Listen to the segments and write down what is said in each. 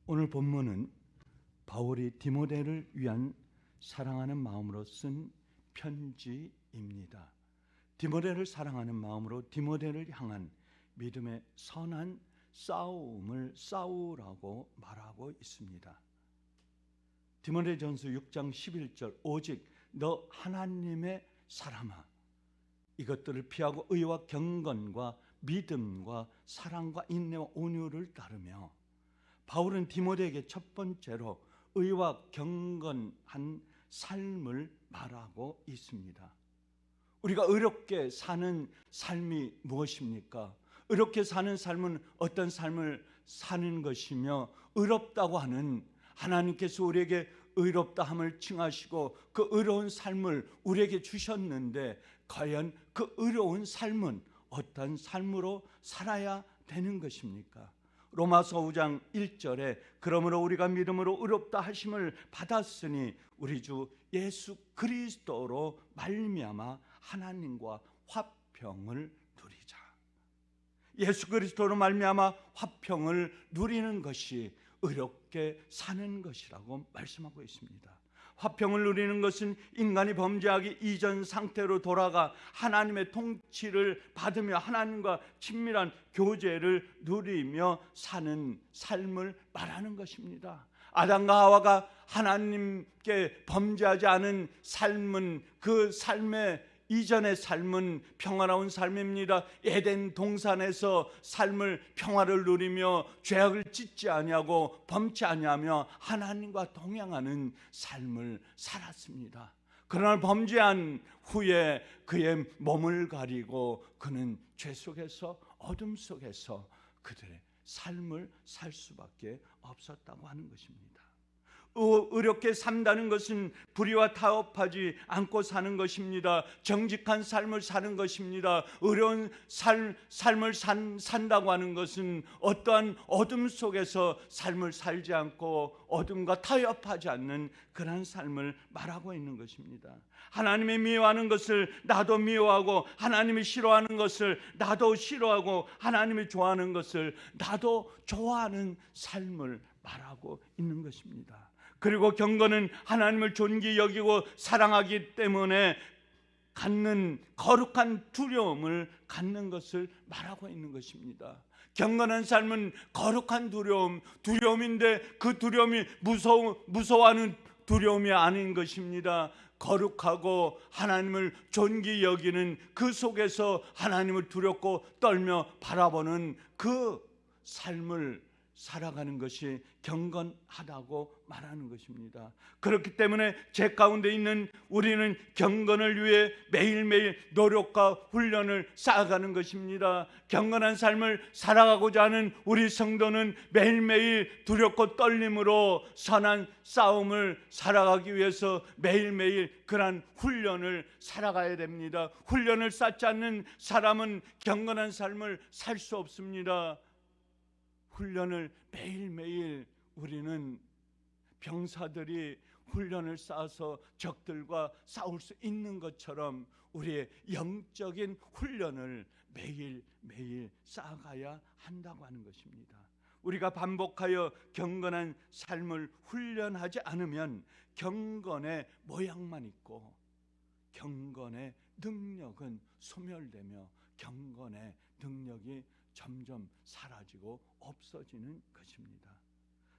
오늘 본문은 바울이 디모데를 위한 사랑하는 마음으로 쓴 편지입니다. 디모데를 사랑하는 마음으로 디모데를 향한 믿음의 선한 싸움을 싸우라고 말하고 있습니다. 디모데전서 6장 11절 오직 너 하나님의 사람아 이것들을 피하고 의와 경건과 믿음과 사랑과 인내와 온유를 따르며 바울은 디모데에게 첫 번째로 의와 경건한 삶을 말하고 있습니다. 우리가 의롭게 사는 삶이 무엇입니까? 의롭게 사는 삶은 어떤 삶을 사는 것이며 의롭다고 하는 하나님께서 우리에게 의롭다함을 칭하시고 그 의로운 삶을 우리에게 주셨는데 과연 그 의로운 삶은 어떤 삶으로 살아야 되는 것입니까? 로마서 5장 1절에 그러므로 우리가 믿음으로 의롭다 하심을 받았으니 우리 주 예수 그리스도로 말미암아 하나님과 화평을 누리자. 예수 그리스도로 말미암아 화평을 누리는 것이 의롭게 사는 것이라고 말씀하고 있습니다. 화평을 누리는 것은 인간이 범죄하기 이전 상태로 돌아가 하나님의 통치를 받으며 하나님과 친밀한 교제를 누리며 사는 삶을 말하는 것입니다. 아담과 하와가 하나님께 범죄하지 않은 삶은 그 삶의 이전의 삶은 평화로운 삶입니다. 에덴 동산에서 삶을 평화를 누리며 죄악을 짓지 아니하고 범치 아니하며 하나님과 동행하는 삶을 살았습니다. 그러나 범죄한 후에 그의 몸을 가리고 그는 죄 속에서 어둠 속에서 그들의 삶을 살 수밖에 없었다고 하는 것입니다. 의롭게 산다는 것은 불의와 타협하지 않고 사는 것입니다. 정직한 삶을 사는 것입니다. 의로운 삶을 산다고 하는 것은 어떠한 어둠 속에서 삶을 살지 않고 어둠과 타협하지 않는 그런 삶을 말하고 있는 것입니다. 하나님이 미워하는 것을 나도 미워하고 하나님이 싫어하는 것을 나도 싫어하고 하나님이 좋아하는 것을 나도 좋아하는 삶을 말하고 있는 것입니다. 그리고 경건은 하나님을 존귀 여기고 사랑하기 때문에 갖는 거룩한 두려움을 갖는 것을 말하고 있는 것입니다. 경건한 삶은 거룩한 두려움인데 그 두려움이 무서워하는 두려움이 아닌 것입니다. 거룩하고 하나님을 존귀 여기는 그 속에서 하나님을 두렵고 떨며 바라보는 그 삶을 살아가는 것이 경건하다고 말하는 것입니다. 그렇기 때문에 제 가운데 있는 우리는 경건을 위해 매일매일 노력과 훈련을 쌓아가는 것입니다. 경건한 삶을 살아가고자 하는 우리 성도는 매일매일 두렵고 떨림으로 선한 싸움을 살아가기 위해서 매일매일 그러한 훈련을 살아가야 됩니다. 훈련을 쌓지 않는 사람은 경건한 삶을 살 수 없습니다. 훈련을 매일매일 우리는 병사들이 훈련을 쌓아서 적들과 싸울 수 있는 것처럼 우리의 영적인 훈련을 매일매일 쌓아가야 한다고 하는 것입니다. 우리가 반복하여 경건한 삶을 훈련하지 않으면 경건의 모양만 있고 경건의 능력은 소멸되며 경건의 능력이 점점 사라지고 없어지는 것입니다.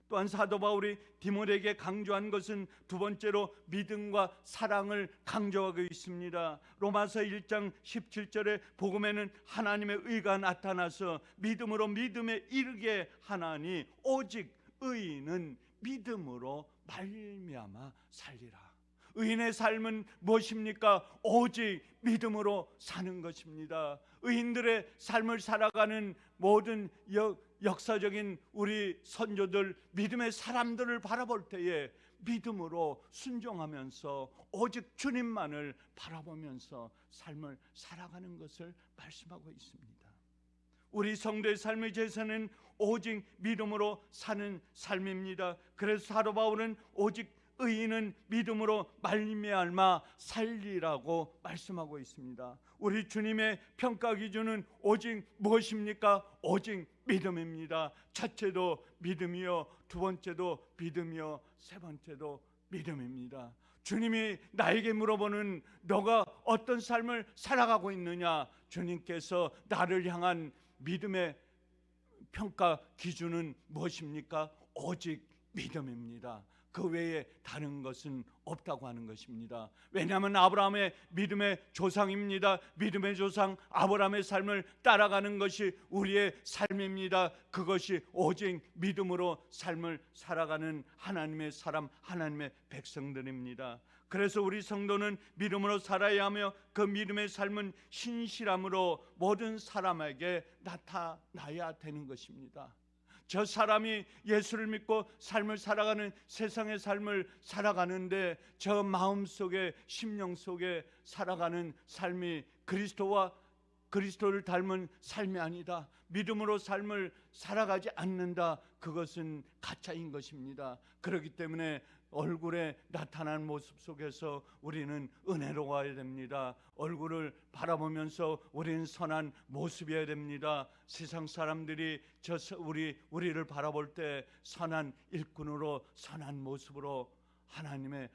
또한 사도 바울이 디모데에게 강조한 것은 두 번째로 믿음과 사랑을 강조하고 있습니다. 로마서 1장 17절에 복음에는 하나님의 의가 나타나서 믿음으로 믿음에 이르게 하나니 오직 의인은 믿음으로 말미암아 살리라. 의인의 삶은 무엇입니까? 오직 믿음으로 사는 것입니다. 의인들의 삶을 살아가는 모든 역사적인 우리 선조들, 믿음의 사람들을 바라볼 때에 믿음으로 순종하면서 오직 주님만을 바라보면서 삶을 살아가는 것을 말씀하고 있습니다. 우리 성도의 삶의 제사는 오직 믿음으로 사는 삶입니다. 그래서 사도 바울은 오직 의인은 믿음으로 말미암아 살리라고 말씀하고 있습니다. 우리 주님의 평가 기준은 오직 무엇입니까? 오직 믿음입니다. 첫째도 믿음이요, 두 번째도 믿음이요, 세 번째도 믿음입니다. 주님이 나에게 물어보는 너가 어떤 삶을 살아가고 있느냐? 주님께서 나를 향한 믿음의 평가 기준은 무엇입니까? 오직 믿음입니다. 그 외에 다른 것은 없다고 하는 것입니다. 왜냐하면 아브라함의 믿음의 조상입니다. 믿음의 조상 아브라함의 삶을 따라가는 것이 우리의 삶입니다. 그것이 오직 믿음으로 삶을 살아가는 하나님의 사람, 하나님의 백성들입니다. 그래서 우리 성도는 믿음으로 살아야 하며 그 믿음의 삶은 신실함으로 모든 사람에게 나타나야 되는 것입니다. 저 사람이 예수를 믿고 삶을 살아가는 세상의 삶을 살아가는데 저 마음속에 심령 속에 살아가는 삶이 그리스도를 닮은 삶이 아니다, 믿음으로 삶을 살아가지 않는다, 그것은 가짜인 것입니다. 그렇기 때문에 얼굴에 나타난 모습 속에서 우리는 은혜로워야 됩니다. 얼굴을 바라보면서 우리는 선한 모습이어야 됩니다. 세상 사람들이 우리를 바라볼 때 선한 일꾼으로, 선한 모습으로 하나님의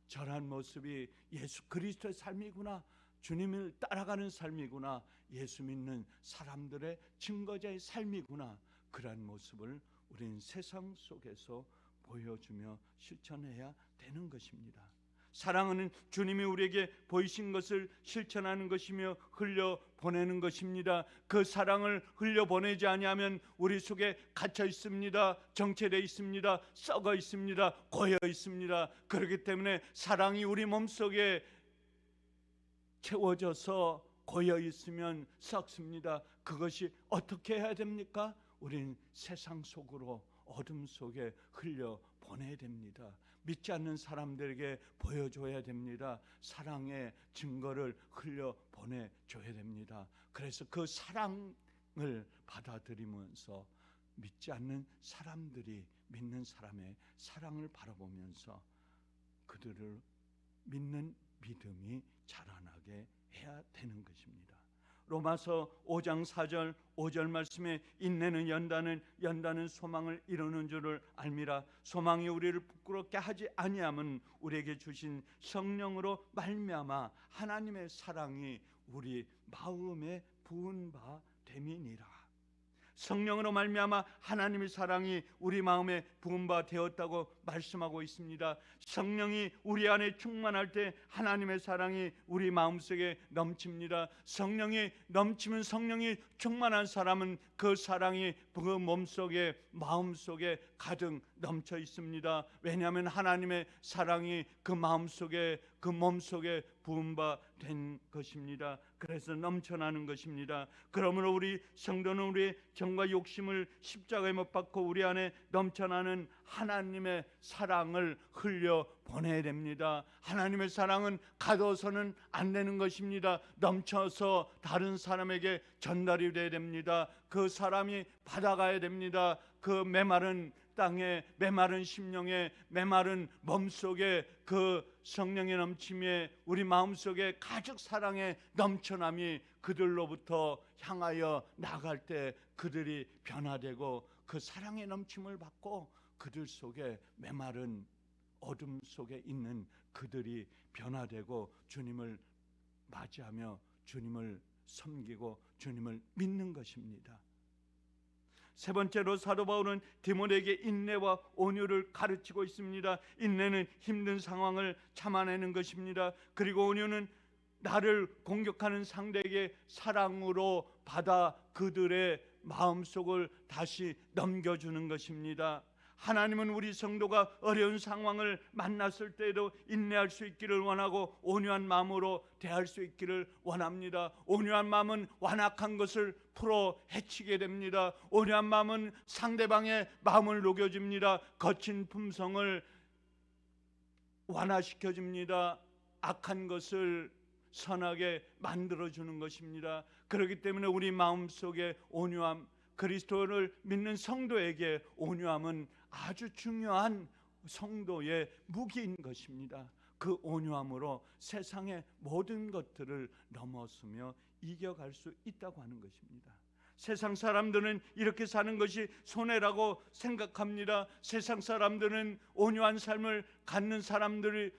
저런 모습이 예수 그리스도의 삶이구나, 주님을 따라가는 삶이구나, 예수 믿는 사람들의 증거자의 삶이구나, 그런 모습을 우리는 세상 속에서 보여주며 실천해야 되는 것입니다. 사랑은 주님이 우리에게 보이신 것을 실천하는 것이며 흘려보내는 것입니다. 그 사랑을 흘려보내지 아니하면 우리 속에 갇혀 있습니다. 정체되어 있습니다. 썩어 있습니다. 고여 있습니다. 그렇기 때문에 사랑이 우리 몸속에 채워져서 고여 있으면 썩습니다. 그것이 어떻게 해야 됩니까? 우리는 세상 속으로, 어둠 속에 흘려보내야 됩니다. 믿지 않는 사람들에게 보여줘야 됩니다. 사랑의 증거를 흘려보내줘야 됩니다. 그래서 그 사랑을 받아들이면서 믿지 않는 사람들이 믿는 사람의 사랑을 바라보면서 그들을 믿는 믿음이 자라나게 해야 되는 것입니다. 로마서 5장 4절 5절 말씀에 인내는 연단은 소망을 이루는 줄을 알미라. 소망이 우리를 부끄럽게 하지 아니함은 우리에게 주신 성령으로 말미암아 하나님의 사랑이 우리 마음에 부은 바 됨이니라. 성령으로 말미암아 하나님의 사랑이 우리 마음에 부은 바 되었다고 말씀하고 있습니다. 성령이 우리 안에 충만할 때 하나님의 사랑이 우리 마음속에 넘칩니다. 성령이 넘치면, 성령이 충만한 사람은 그 사랑이 그 몸속에, 마음속에 가득 넘쳐 있습니다. 왜냐하면 하나님의 사랑이 그 마음속에, 그 몸속에 부은 바 된 것입니다. 그래서 넘쳐나는 것입니다. 그러므로 우리 성도는 우리의 정과 욕심을 십자가에 못 박고 우리 안에 넘쳐나는 하나님의 사랑을 흘려 보내야 됩니다. 하나님의 사랑은 가둬서는 안 되는 것입니다. 넘쳐서 다른 사람에게 전달이 돼야 됩니다. 그 사람이 받아가야 됩니다. 그 메마른 땅에, 메마른 심령에, 메마른 몸속에 그 성령의 넘침에 우리 마음속에 가득 사랑의 넘쳐남이 그들로부터 향하여 나갈 때 그들이 변화되고 그 사랑의 넘침을 받고 그들 속에 메마른 어둠 속에 있는 그들이 변화되고 주님을 맞이하며 주님을 섬기고 주님을 믿는 것입니다. 세 번째로 사도 바울은 디모데에게 인내와 온유를 가르치고 있습니다. 인내는 힘든 상황을 참아내는 것입니다. 그리고 온유는 나를 공격하는 상대에게 사랑으로 받아 그들의 마음속을 다시 넘겨주는 것입니다. 하나님은 우리 성도가 어려운 상황을 만났을 때에도 인내할 수 있기를 원하고 온유한 마음으로 대할 수 있기를 원합니다. 온유한 마음은 완악한 것을 풀어 헤치게 됩니다. 온유한 마음은 상대방의 마음을 녹여줍니다. 거친 품성을 완화시켜줍니다. 악한 것을 선하게 만들어주는 것입니다. 그렇기 때문에 우리 마음속에 온유함, 그리스도를 믿는 성도에게 온유함은 아주 중요한 성도의 무기인 것입니다. 그 온유함으로 세상의 모든 것들을 넘어서며 이겨갈 수 있다고 하는 것입니다. 세상 사람들은 이렇게 사는 것이 손해라고 생각합니다. 세상 사람들은 온유한 삶을 갖는 사람들이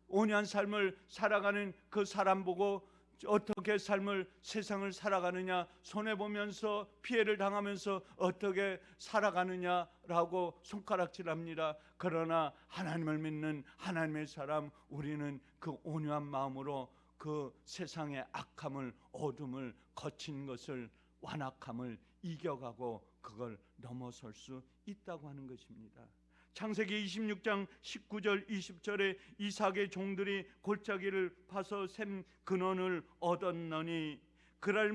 온유한 삶을 살아가는 그 사람 보고 어떻게 세상을 살아가느냐, 손해보면서 피해를 당하면서 어떻게 살아가느냐라고 손가락질합니다. 그러나 하나님을 믿는 하나님의 사람, 우리는 그 온유한 마음으로 그 세상의 악함을, 어둠을, 거친 것을, 완악함을 이겨가고 그걸 넘어설 수 있다고 하는 것입니다. 창세기 26장 19절 20절에 이삭의 종들이 골짜기를 파서 샘 근원을 얻었느니 그랄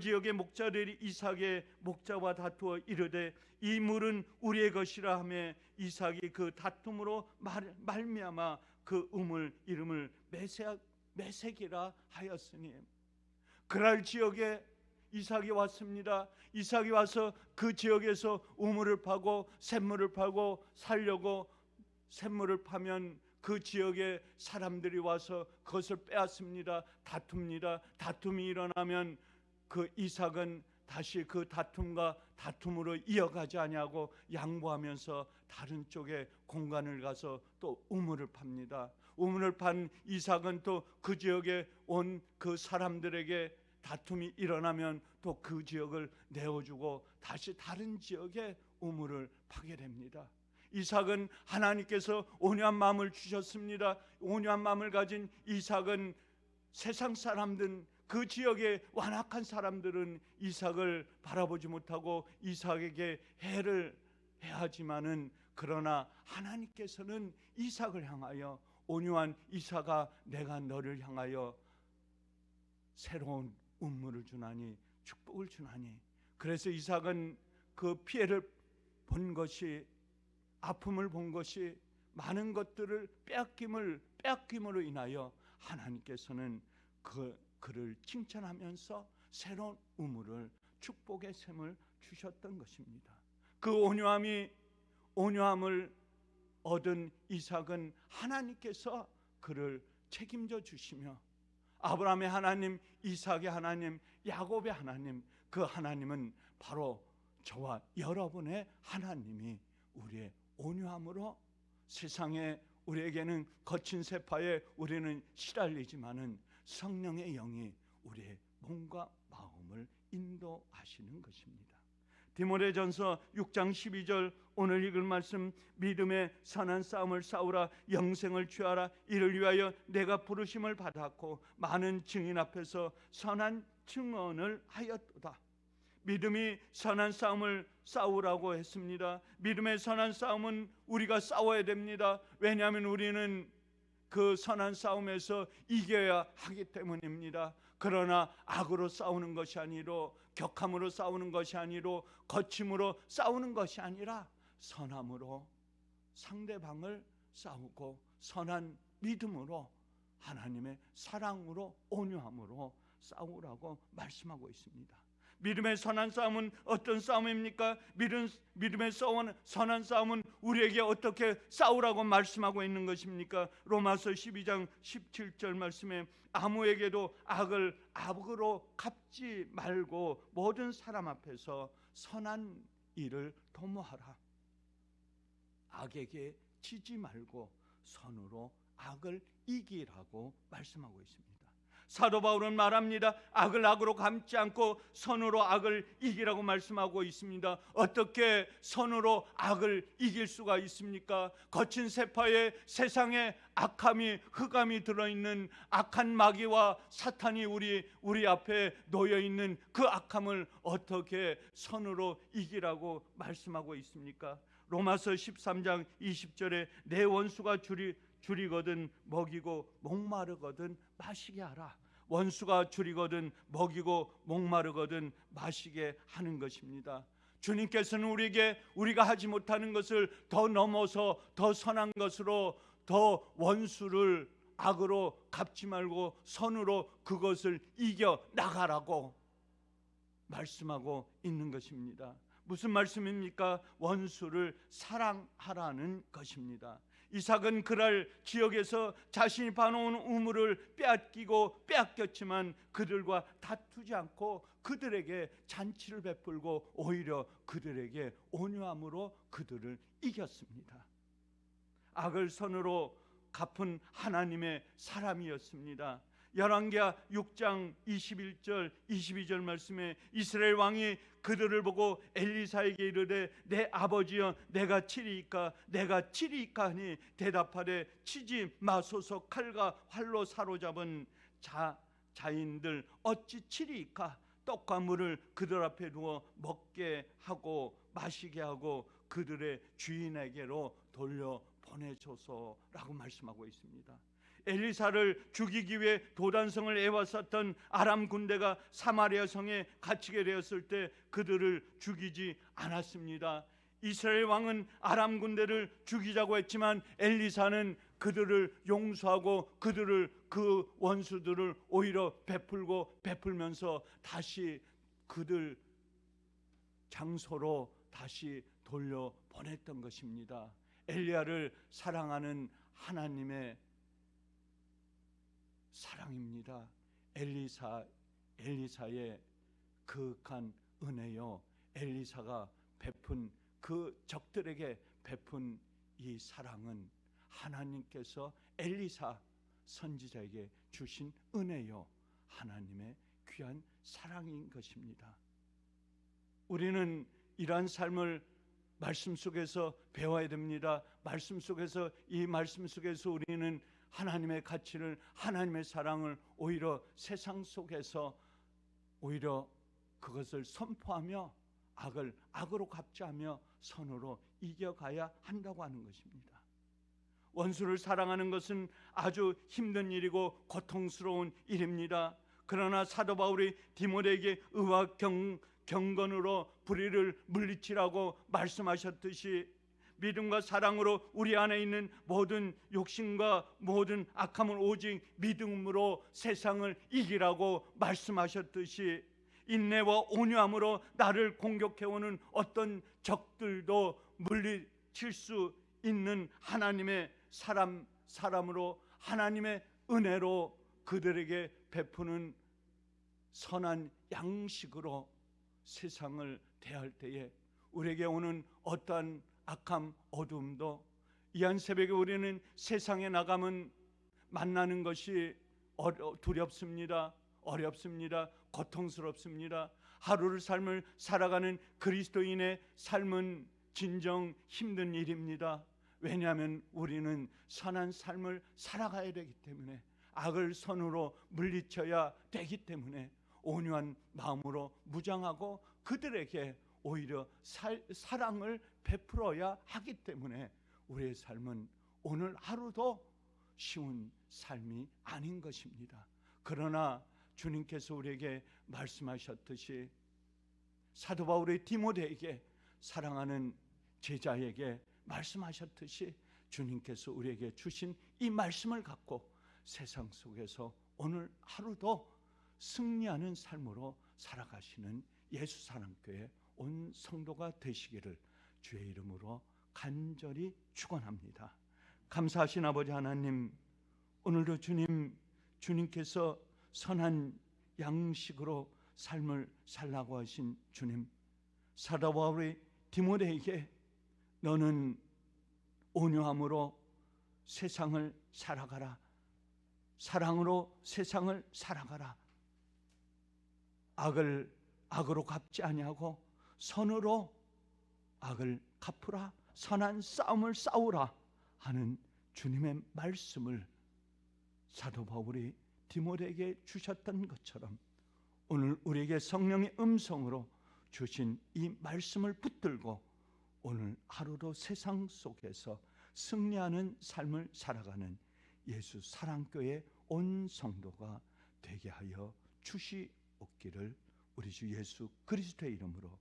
지역의 목자들이 이삭의 목자와 다투어 이르되 이 물은 우리의 것이라 하며 이삭이 그 다툼으로 말미암아 그 이름을 메색이라 하였으니, 그랄 지역에 이삭이 왔습니다. 이삭이 와서 그 지역에서 우물을 파고 샘물을 파고 살려고, 샘물을 파면 그 지역에 사람들이 와서 그것을 빼앗습니다. 다툽니다. 다툼이 일어나면 그 이삭은 다시 그 다툼으로 이어가지 아니하고 양보하면서 다른 쪽에 공간을 가서 또 우물을 팝니다. 우물을 판 이삭은 또 그 지역에 온 그 사람들에게 다툼이 일어나면 또 그 지역을 내어주고 다시 다른 지역에 우물을 파게 됩니다. 이삭은 하나님께서 온유한 마음을 주셨습니다. 온유한 마음을 가진 이삭은 세상 사람들, 그 지역의 완악한 사람들은 이삭을 바라보지 못하고 이삭에게 해를 해하지만은, 그러나 하나님께서는 이삭을 향하여 온유한 이삭아, 내가 너를 향하여 새로운 운물을 주나니, 축복을 주나니. 그래서 이삭은 그 피해를 본 것이, 아픔을 본 것이, 많은 것들을 빼앗김으로 인하여 하나님께서는 그를 칭찬하면서 새로운 우물을, 축복의 샘을 주셨던 것입니다. 그 온유함을 얻은 이삭은 하나님께서 그를 책임져 주시며, 아브라함의 하나님, 이삭의 하나님, 야곱의 하나님, 그 하나님은 바로 저와 여러분의 하나님이 우리의 온유함으로 세상에 우리에게는 거친 세파에 우리는 시달리지만은 성령의 영이 우리의 몸과 마음을 인도하시는 것입니다. 디모데전서 6장 12절, 오늘 읽을 말씀, 믿음의 선한 싸움을 싸우라, 영생을 취하라, 이를 위하여 내가 부르심을 받았고 많은 증인 앞에서 선한 증언을 하였도다. 믿음이 선한 싸움을 싸우라고 했습니다. 믿음의 선한 싸움은 우리가 싸워야 됩니다. 왜냐하면 우리는 그 선한 싸움에서 이겨야 하기 때문입니다. 그러나 악으로 싸우는 것이 아니로, 격함으로 싸우는 것이 아니로, 거침으로 싸우는 것이 아니라 선함으로 상대방을 싸우고 선한 믿음으로, 하나님의 사랑으로, 온유함으로 싸우라고 말씀하고 있습니다. 믿음의 선한 싸움은 어떤 싸움입니까? 믿음의 선한 싸움은 우리에게 어떻게 싸우라고 말씀하고 있는 것입니까? 로마서 12장 17절 말씀에 아무에게도 악을 악으로 갚지 말고 모든 사람 앞에서 선한 일을 도모하라. 악에게 지지 말고 선으로 악을 이기라고 말씀하고 있습니다. 사도 바울은 말합니다. 악을 악으로 갚지 않고 선으로 악을 이기라고 말씀하고 있습니다. 어떻게 선으로 악을 이길 수가 있습니까? 거친 세파에 세상에 악함이, 흑암이 들어있는 악한 마귀와 사탄이 우리 앞에 놓여있는 그 악함을 어떻게 선으로 이기라고 말씀하고 있습니까? 로마서 13장 20절에 내 원수가 줄이거든 먹이고 목마르거든 마시게 하라. 원수가 줄이거든 먹이고 목마르거든 마시게 하는 것입니다. 주님께서는 우리에게 우리가 하지 못하는 것을 더 넘어서 더 선한 것으로, 더 원수를 악으로 갚지 말고 선으로 그것을 이겨 나가라고 말씀하고 있는 것입니다. 무슨 말씀입니까? 원수를 사랑하라는 것입니다. 이삭은 그랄 지역에서 자신이 봐놓은 우물을 빼앗겼지만 그들과 다투지 않고 그들에게 잔치를 베풀고 오히려 그들에게 온유함으로 그들을 이겼습니다. 악을 선으로 갚은 하나님의 사람이었습니다. 열왕기하 6장 21절 22절 말씀에 이스라엘 왕이 그들을 보고 엘리사에게 이르되 내 아버지여 내가 치리이까 하니 대답하되 치지 마소서. 칼과 활로 사로잡은 자인들 어찌 치리이까. 떡과 물을 그들 앞에 두어 먹게 하고 마시게 하고 그들의 주인에게로 돌려보내소서라고 말씀하고 있습니다. 엘리사를 죽이기 위해 도단성을 에워쌌던 아람 군대가 사마리아 성에 갇히게 되었을 때 그들을 죽이지 않았습니다. 이스라엘 왕은 아람 군대를 죽이자고 했지만 엘리사는 그들을 용서하고 그 원수들을 오히려 베풀면서 다시 그들 장소로 다시 돌려보냈던 것입니다. 엘리야를 사랑하는 하나님의 사랑입니다. 엘리사의 그윽한 은혜요, 엘리사가 베푼 그 적들에게 베푼 이 사랑은 하나님께서 엘리사 선지자에게 주신 은혜요, 하나님의 귀한 사랑인 것입니다. 우리는 이러한 삶을 말씀 속에서 배워야 됩니다. 이 말씀 속에서 우리는 하나님의 가치를, 하나님의 사랑을 오히려 세상 속에서 오히려 그것을 선포하며 악을 악으로 갚지하며 선으로 이겨가야 한다고 하는 것입니다. 원수를 사랑하는 것은 아주 힘든 일이고 고통스러운 일입니다. 그러나 사도 바울이 디모데에게 의와 경건으로 불의를 물리치라고 말씀하셨듯이 믿음과 사랑으로 우리 안에 있는 모든 욕심과 모든 악함을 오직 믿음으로 세상을 이기라고 말씀하셨듯이 인내와 온유함으로 나를 공격해오는 어떤 적들도 물리칠 수 있는 하나님의 사람으로 하나님의 은혜로 그들에게 베푸는 선한 양식으로 세상을 대할 때에 우리에게 오는 어떠한 악함, 어둠도 이한 새벽에 우리는 세상에 나가면 만나는 것이 두렵습니다. 어렵습니다. 고통스럽습니다. 하루를 삶을 살아가는 그리스도인의 삶은 진정 힘든 일입니다. 왜냐하면 우리는 선한 삶을 살아가야 되기 때문에, 악을 선으로 물리쳐야 되기 때문에 온유한 마음으로 무장하고 그들에게 오히려 사랑을 베풀어야 하기 때문에 우리의 삶은 오늘 하루도 쉬운 삶이 아닌 것입니다. 그러나 주님께서 우리에게 말씀하셨듯이 사도 바울의 디모데에게, 사랑하는 제자에게 말씀하셨듯이 주님께서 우리에게 주신 이 말씀을 갖고 세상 속에서 오늘 하루도 승리하는 삶으로 살아가시는 예수사랑교회 온 성도가 되시기를 주의 이름으로 간절히 축원합니다. 감사하신 아버지 하나님, 오늘도 주님께서 선한 양식으로 삶을 살라고 하신 주님, 사도 바울의 디모데에게 너는 온유함으로 세상을 살아가라, 사랑으로 세상을 살아가라, 악을 악으로 갚지 아니하고 선으로 악을 갚으라, 선한 싸움을 싸우라 하는 주님의 말씀을 사도 바울이 디모데에게 주셨던 것처럼 오늘 우리에게 성령의 음성으로 주신 이 말씀을 붙들고 오늘 하루도 세상 속에서 승리하는 삶을 살아가는 예수 사랑교회 온 성도가 되게 하여 주시옵기를 우리 주 예수 그리스도의 이름으로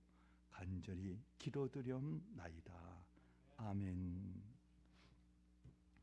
간절히 기도드리옵나이다. 아멘.